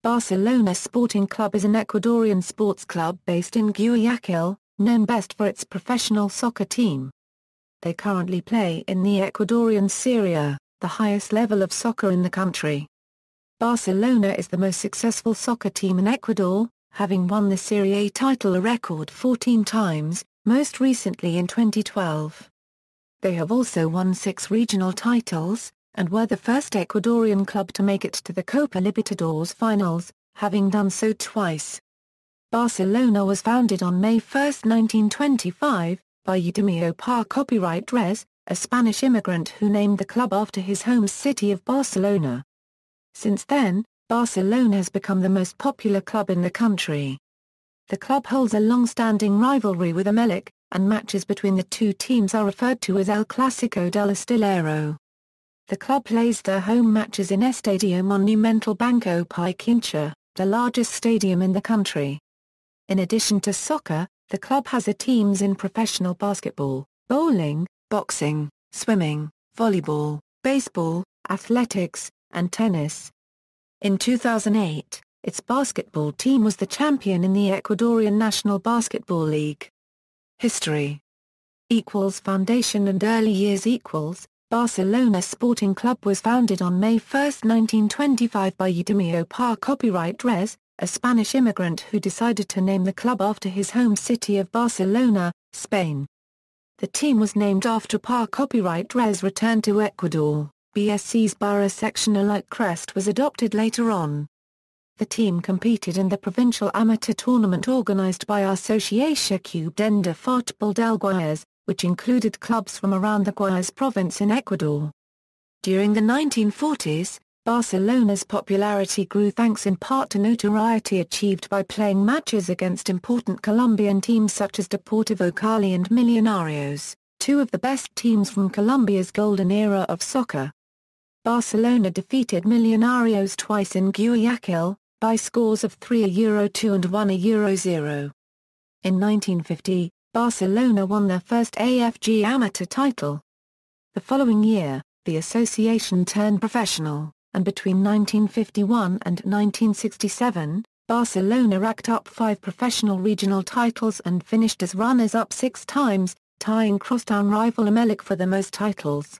Barcelona Sporting Club is an Ecuadorian sports club based in Guayaquil, known best for its professional soccer team. They currently play in the Ecuadorian Serie A, the highest level of soccer in the country. Barcelona is the most successful soccer team in Ecuador, having won the Serie A title a record 14 times, most recently in 2012. They have also won 6 regional titles, and were the first Ecuadorian club to make it to the Copa Libertadores finals, having done so twice. Barcelona was founded on May 1, 1925, by Eutimio Par Copyright Res, a Spanish immigrant who named the club after his home city of Barcelona. Since then, Barcelona has become the most popular club in the country. The club holds a long-standing rivalry with Emelec, and matches between the two teams are referred to as El Clásico del Astillero. The club plays their home matches in Estadio Monumental Banco Pichincha, the largest stadium in the country. In addition to soccer, the club has teams in professional basketball, bowling, boxing, swimming, volleyball, baseball, athletics, and tennis. In 2008, its basketball team was the champion in the Ecuadorian National Basketball League. History Foundation and early years Barcelona Sporting Club was founded on May 1, 1925 by Eutimio Par Copyright Res, a Spanish immigrant who decided to name the club after his home city of Barcelona, Spain. The team was named after Par Copyright Res' return to Ecuador. BSC's Barra section-alike crest was adopted later on. The team competed in the provincial amateur tournament organized by Asociación Cubana de Fútbol del Guayas, which included clubs from around the Guayas province in Ecuador. During the 1940s, Barcelona's popularity grew thanks in part to notoriety achieved by playing matches against important Colombian teams such as Deportivo Cali and Millonarios, two of the best teams from Colombia's golden era of soccer. Barcelona defeated Millonarios twice in Guayaquil, by scores of 3-2 and 1-0. In 1950, Barcelona won their first AFG amateur title. The following year, the association turned professional, and between 1951 and 1967, Barcelona racked up 5 professional regional titles and finished as runners-up 6 times, tying crosstown rival Emelec for the most titles.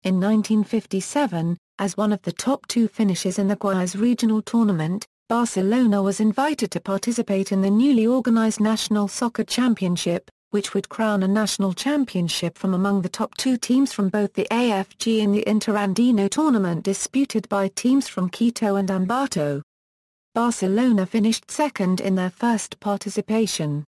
In 1957, as one of the top 2 finishers in the Guayas regional tournament, Barcelona was invited to participate in the newly organized National Soccer Championship, which would crown a national championship from among the top 2 teams from both the AFG and the Interandino tournament disputed by teams from Quito and Ambato. Barcelona finished second in their first participation.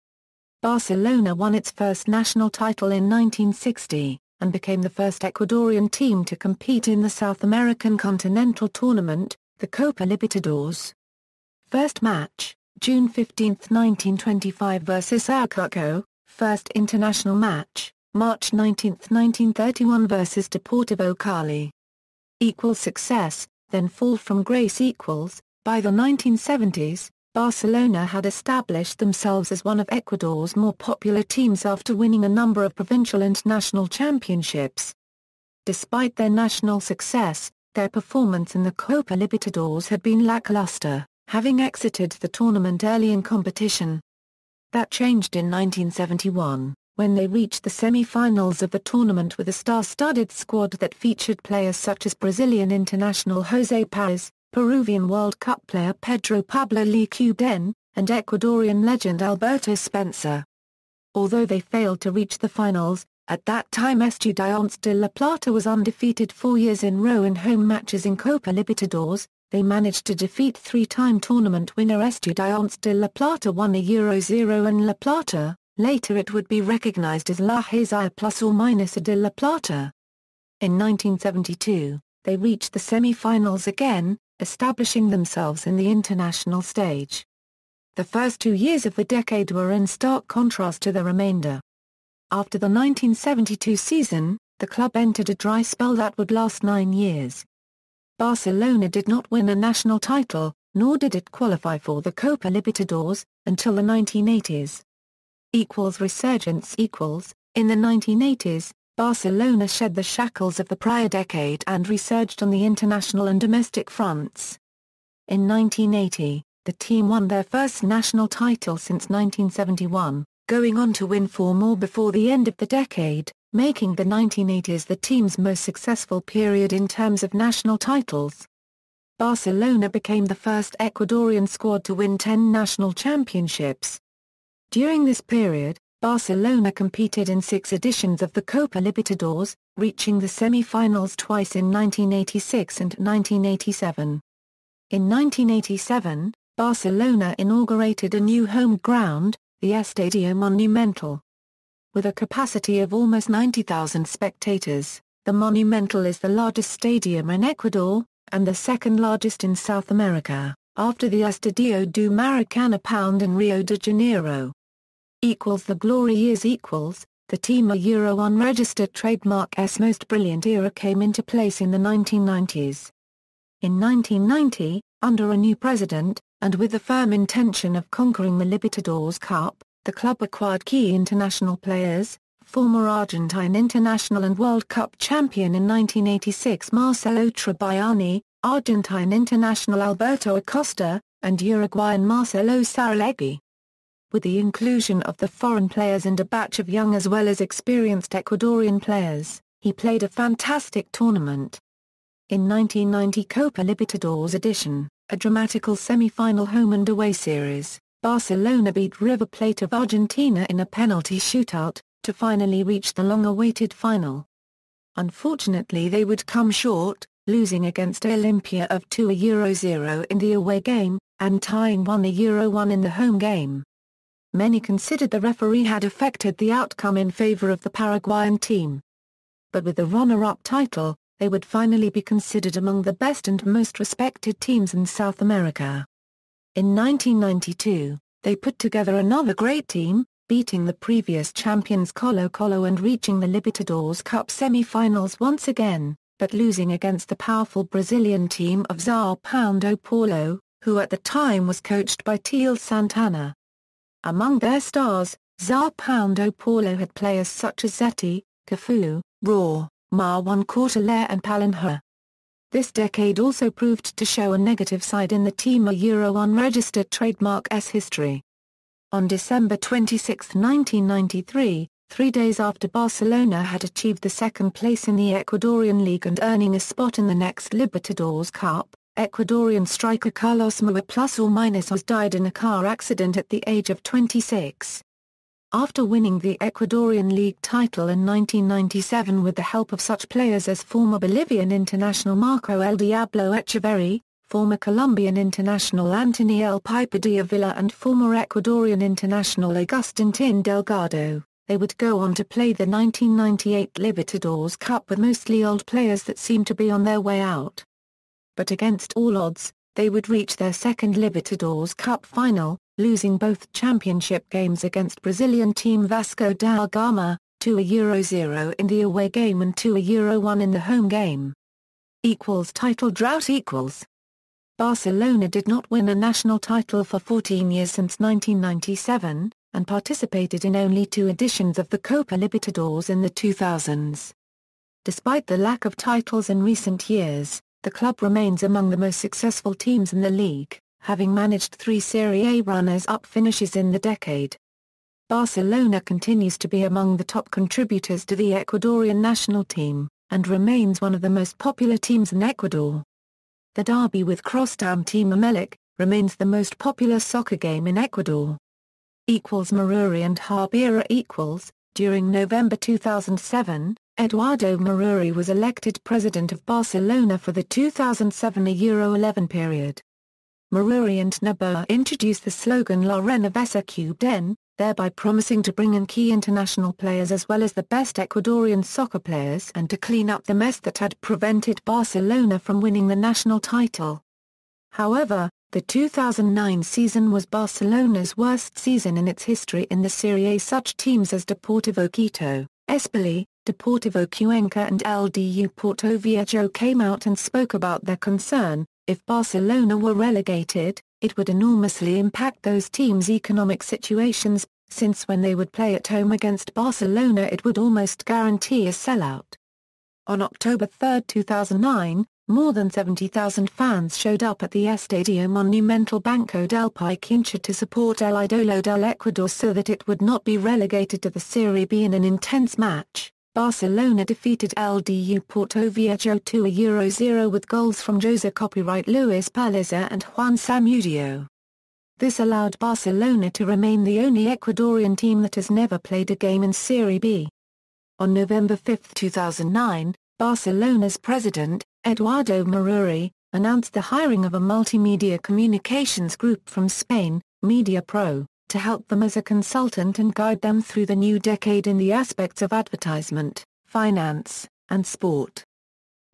Barcelona won its first national title in 1960, and became the first Ecuadorian team to compete in the South American Continental Tournament, the Copa Libertadores. First match, June 15, 1925 vs Ayacucho. First international match, March 19, 1931 vs Deportivo Cali. Success, then fall from grace. By the 1970s, Barcelona had established themselves as one of Ecuador's more popular teams after winning a number of provincial and national championships. Despite their national success, their performance in the Copa Libertadores had been lackluster, having exited the tournament early in competition. That changed in 1971, when they reached the semi-finals of the tournament with a star-studded squad that featured players such as Brazilian international José Paz, Peruvian World Cup player Pedro Pablo Lecubden, and Ecuadorian legend Alberto Spencer. Although they failed to reach the finals, at that time Estudiantes de La Plata was undefeated 4 years in a row in home matches in Copa Libertadores. They managed to defeat 3-time tournament winner Estudiantes de La Plata 1-0 in La Plata, later it would be recognized as La Hazia ± de La Plata. In 1972, they reached the semi-finals again, establishing themselves in the international stage. The first 2 years of the decade were in stark contrast to the remainder. After the 1972 season, the club entered a dry spell that would last 9 years. Barcelona did not win a national title, nor did it qualify for the Copa Libertadores, until the 1980s. Resurgence. In the 1980s, Barcelona shed the shackles of the prior decade and resurged on the international and domestic fronts. In 1980, the team won their first national title since 1971, going on to win 4 more before the end of the decade, making the 1980s the team's most successful period in terms of national titles. Barcelona became the first Ecuadorian squad to win 10 national championships. During this period, Barcelona competed in 6 editions of the Copa Libertadores, reaching the semi-finals twice in 1986 and 1987. In 1987, Barcelona inaugurated a new home ground, the Estadio Monumental. With a capacity of almost 90,000 spectators, the Monumental is the largest stadium in Ecuador, and the second largest in South America, after the Estadio do Maracanã in Rio de Janeiro. The glory years. The team a unregistered trademark S most brilliant era came into place in the 1990s. In 1990, under a new president, and with the firm intention of conquering the Libertadores Cup, the club acquired key international players, former Argentine international and World Cup champion in 1986 Marcelo Trabajani, Argentine international Alberto Acosta, and Uruguayan Marcelo Saralegui. With the inclusion of the foreign players and a batch of young as well as experienced Ecuadorian players, he played a fantastic tournament. In 1990 Copa Libertadores edition, a dramatical semi-final home and away series, Barcelona beat River Plate of Argentina in a penalty shootout, to finally reach the long-awaited final. Unfortunately they would come short, losing against Olimpia of 2-0 in the away game, and tying 1-1 in the home game. Many considered the referee had affected the outcome in favor of the Paraguayan team. But with the runner-up title, they would finally be considered among the best and most respected teams in South America. In 1992, they put together another great team, beating the previous champions Colo-Colo and reaching the Libertadores Cup semi-finals once again, but losing against the powerful Brazilian team of Sao Paulo, who at the time was coached by Tele Santana. Among their stars, Sao Paulo had players such as Zeti, Cafu, Raw, Marwan Cortalaire and Palinha. This decade also proved to show a negative side in the team unregistered trademark S history. On December 26, 1993, 3 days after Barcelona had achieved the second place in the Ecuadorian League and earning a spot in the next Libertadores Cup, Ecuadorian striker Carlos Moa died in a car accident at the age of 26. After winning the Ecuadorian League title in 1997 with the help of such players as former Bolivian international Marco El Diablo Echeverri, former Colombian international Anthony El Piper de Avila and former Ecuadorian international Agustin Tin Delgado, they would go on to play the 1998 Libertadores Cup with mostly old players that seemed to be on their way out. But against all odds, they would reach their second Libertadores Cup final, losing both championship games against Brazilian team Vasco da Gama, 2-0 in the away game and 2-1 in the home game. Title drought. Barcelona did not win a national title for 14 years since 1997, and participated in only 2 editions of the Copa Libertadores in the 2000s. Despite the lack of titles in recent years, the club remains among the most successful teams in the league, having managed 3 Serie A runners-up finishes in the decade. Barcelona continues to be among the top contributors to the Ecuadorian national team, and remains one of the most popular teams in Ecuador. The derby with crosstown team Emelec remains the most popular soccer game in Ecuador. Maruri and Habira. During November 2007, Eduardo Maruri was elected president of Barcelona for the 2007-11 period. Maruri and Noboa introduced the slogan La Renovesa Cubden, thereby promising to bring in key international players as well as the best Ecuadorian soccer players and to clean up the mess that had prevented Barcelona from winning the national title. However, the 2009 season was Barcelona's worst season in its history in the Serie A. Such teams as Deportivo Quito, Espoli, Deportivo Cuenca and LDU Porto Viejo came out and spoke about their concern: if Barcelona were relegated, it would enormously impact those teams' economic situations, since when they would play at home against Barcelona it would almost guarantee a sellout. On October 3, 2009, more than 70,000 fans showed up at the Estadio Monumental Banco del Pichincha to support El Idolo del Ecuador so that it would not be relegated to the Serie B in an intense match. Barcelona defeated LDU Porto Viejo 2-0 with goals from Jose Copyright Luis Perliza and Juan Samudio. This allowed Barcelona to remain the only Ecuadorian team that has never played a game in Serie B. On November 5, 2009, Barcelona's president, Eduardo Maruri, announced the hiring of a multimedia communications group from Spain, Media Pro, to help them as a consultant and guide them through the new decade in the aspects of advertisement, finance, and sport.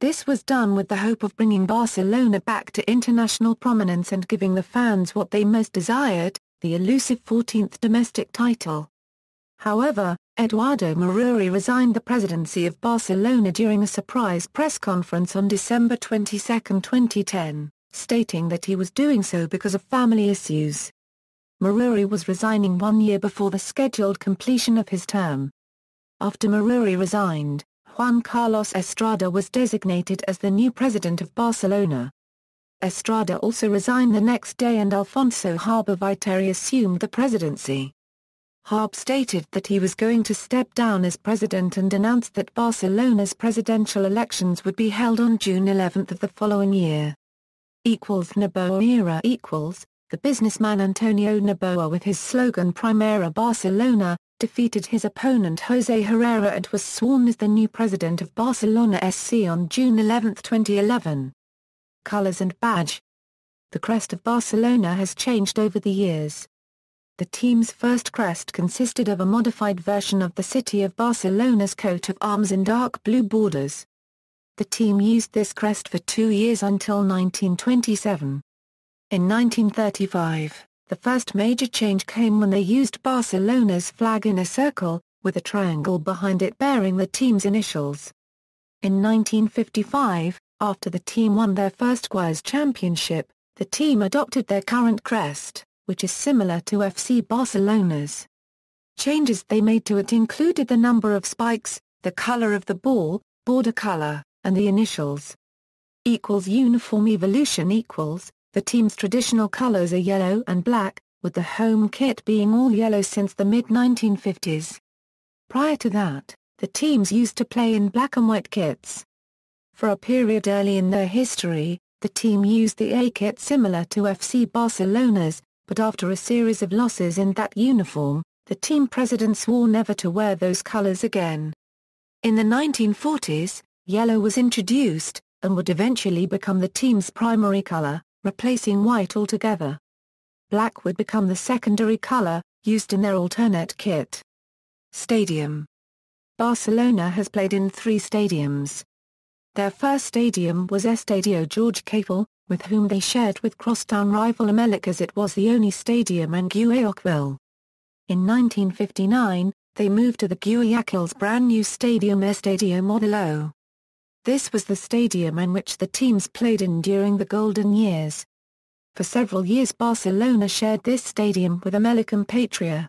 This was done with the hope of bringing Barcelona back to international prominence and giving the fans what they most desired, the elusive 14th domestic title. However, Eduardo Maruri resigned the presidency of Barcelona during a surprise press conference on December 22, 2010, stating that he was doing so because of family issues. Maruri was resigning 1 year before the scheduled completion of his term. After Maruri resigned, Juan Carlos Estrada was designated as the new president of Barcelona. Estrada also resigned the next day and Alfonso Harb Viteri assumed the presidency. Harb stated that he was going to step down as president and announced that Barcelona's presidential elections would be held on June 11 of the following year. Noboa era the businessman Antonio Noboa with his slogan Primera Barcelona, defeated his opponent Jose Herrera and was sworn as the new president of Barcelona SC on June 11, 2011. Colors and badge. The crest of Barcelona has changed over the years. The team's first crest consisted of a modified version of the city of Barcelona's coat of arms in dark blue borders. The team used this crest for 2 years until 1927. In 1935, the first major change came when they used Barcelona's flag in a circle, with a triangle behind it bearing the team's initials. In 1955, after the team won their first Guayaquil championship, the team adopted their current crest, which is similar to FC Barcelona's. Changes they made to it included the number of spikes, the color of the ball, border color, and the initials. Uniform evolution the team's traditional colors are yellow and black, with the home kit being all yellow since the mid-1950s. Prior to that, the teams used to play in black and white kits. For a period early in their history, the team used the A kit similar to FC Barcelona's, but after a series of losses in that uniform, the team president swore never to wear those colors again. In the 1940s, yellow was introduced, and would eventually become the team's primary color, replacing white altogether. Black would become the secondary color, used in their alternate kit. Stadium. Barcelona has played in 3 stadiums. Their first stadium was Estadio Jorge Cafel, with whom they shared with crosstown rival Emelec as it was the only stadium in Guayaquil. In 1959, they moved to the Guayaquil's brand-new stadium Estadio Modelo. This was the stadium in which the teams played in during the golden years. For several years Barcelona shared this stadium with Emelec and Patria.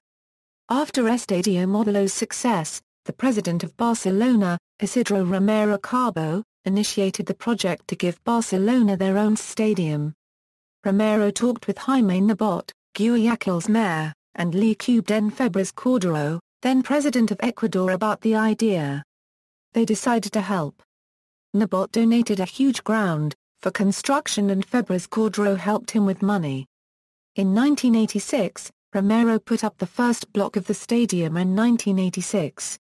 After Estadio Modelo's success, the president of Barcelona, Isidro Romero Carbo, initiated the project to give Barcelona their own stadium. Romero talked with Jaime Nebot, Guayaquil's mayor, and Lecubden Febres Cordero, then president of Ecuador about the idea. They decided to help. Nebot donated a huge ground for construction and Febres Cordero helped him with money. In 1986, Romero put up the first block of the stadium in 1986.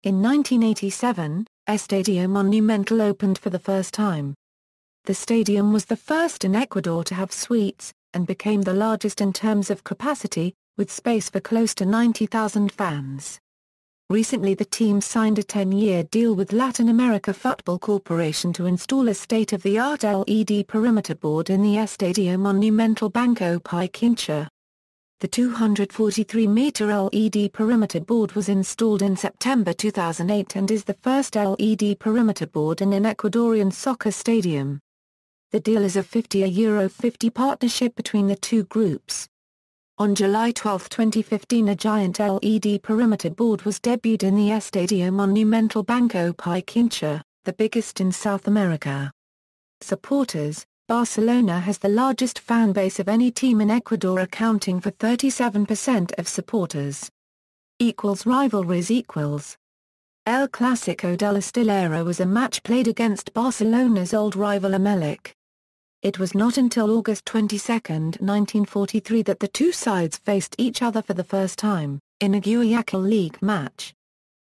In 1987, Estadio Monumental opened for the first time. The stadium was the first in Ecuador to have suites, and became the largest in terms of capacity, with space for close to 90,000 fans. Recently the team signed a 10-year deal with Latin America Football Corporation to install a state-of-the-art LED perimeter board in the Estadio Monumental Banco Pichincha. The 243-meter LED perimeter board was installed in September 2008 and is the first LED perimeter board in an Ecuadorian soccer stadium. The deal is a €50 partnership between the two groups. On July 12, 2015 a giant LED perimeter board was debuted in the Estadio Monumental Banco Pichincha, the biggest in South America. Supporters: Barcelona has the largest fan base of any team in Ecuador, accounting for 37% of supporters. Rivalries El Clásico del Astillero was a match played against Barcelona's old rival Emelec. It was not until August 22, 1943 that the two sides faced each other for the first time, in a Guayaquil League match.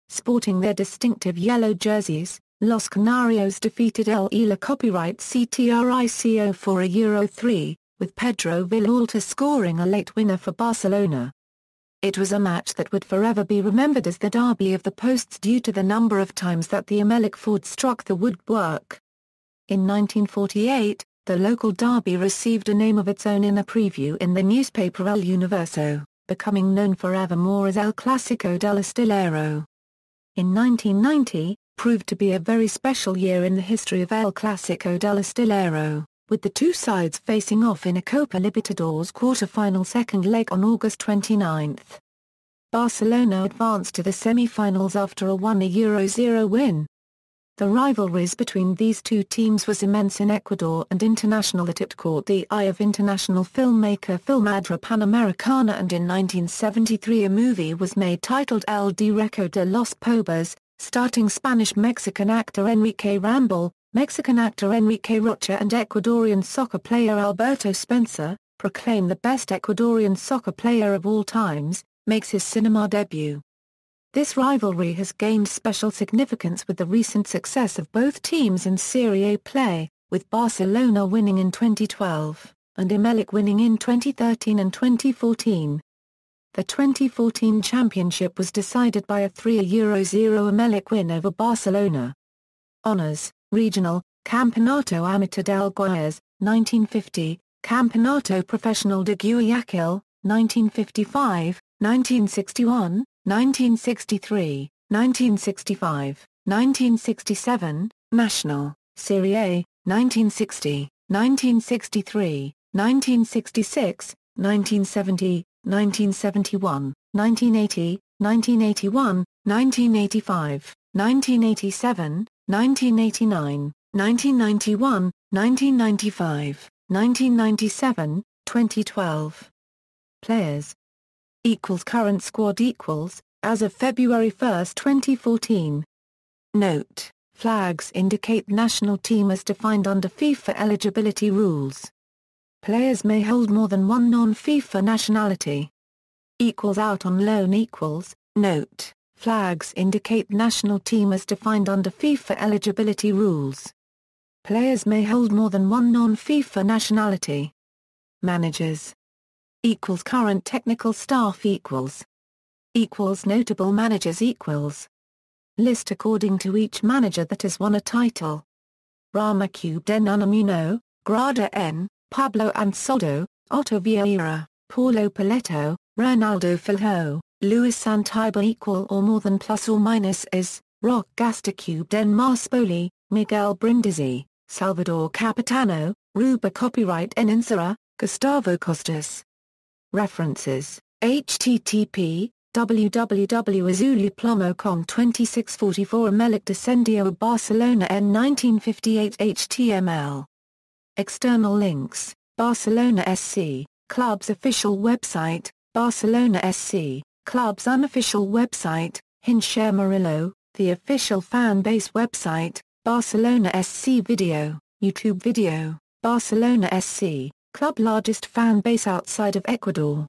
Sporting their distinctive yellow jerseys, Los Canarios defeated El Ela copyright CTRICO for a Euro 3, with Pedro Villalta scoring a late winner for Barcelona. It was a match that would forever be remembered as the Derby of the Posts due to the number of times that the Emelec Ford struck the woodwork. In 1948, the local derby received a name of its own in a preview in the newspaper El Universo, becoming known forevermore as El Clásico del Astillero. In 1990, proved to be a very special year in the history of El Clásico del Astillero, with the two sides facing off in a Copa Libertadores quarter-final second leg on August 29. Barcelona advanced to the semi-finals after a 1-0 win. The rivalries between these two teams was immense in Ecuador and international that it caught the eye of international filmmaker Filmadra Panamericana, and in 1973 a movie was made titled El Directo de los Pobres, starring Spanish-Mexican actor Enrique Rambal, Mexican actor Enrique Rocha and Ecuadorian soccer player Alberto Spencer, proclaimed the best Ecuadorian soccer player of all times, makes his cinema debut. This rivalry has gained special significance with the recent success of both teams in Serie A play, with Barcelona winning in 2012, and Emelec winning in 2013 and 2014. The 2014 championship was decided by a 3-0 Emelec win over Barcelona. Honours: Regional, Campeonato Amateur del Guayas, 1950, Campeonato Profesional de Guayaquil, 1955, 1961, 1963, 1965, 1967, National, Serie A, 1960, 1963, 1966, 1970, 1971, 1980, 1981, 1985, 1987, 1989, 1991, 1995, 1997, 2012. Players. Current squad as of February 1, 2014. Note: flags indicate national team as defined under FIFA eligibility rules. Players may hold more than one non-FIFA nationality. Out on loan Note: flags indicate national team as defined under FIFA eligibility rules. Players may hold more than one non-FIFA nationality. Managers. Current technical staff Notable managers List according to each manager that has won a title. Rama Cube de Unamuno, Grada N, Pablo Ansaldo, Otto Vieira, Paulo Paletto, Ronaldo Filho, Luis Santiba. Or more than plus or minus is, Roque Gastacube den Marspoli, Miguel Brindisi, Salvador Capitano, Ruba copyright N Insera, Gustavo Costas. References: http www.azuliplomo.com 2644 Emelec Descendio Barcelona N 1958 HTML. External links: Barcelona SC, Club's official website, Barcelona SC, Club's unofficial website, Hinchar Murillo, the official fan base website, Barcelona SC video, YouTube video, Barcelona SC, Club largest fan base outside of Ecuador.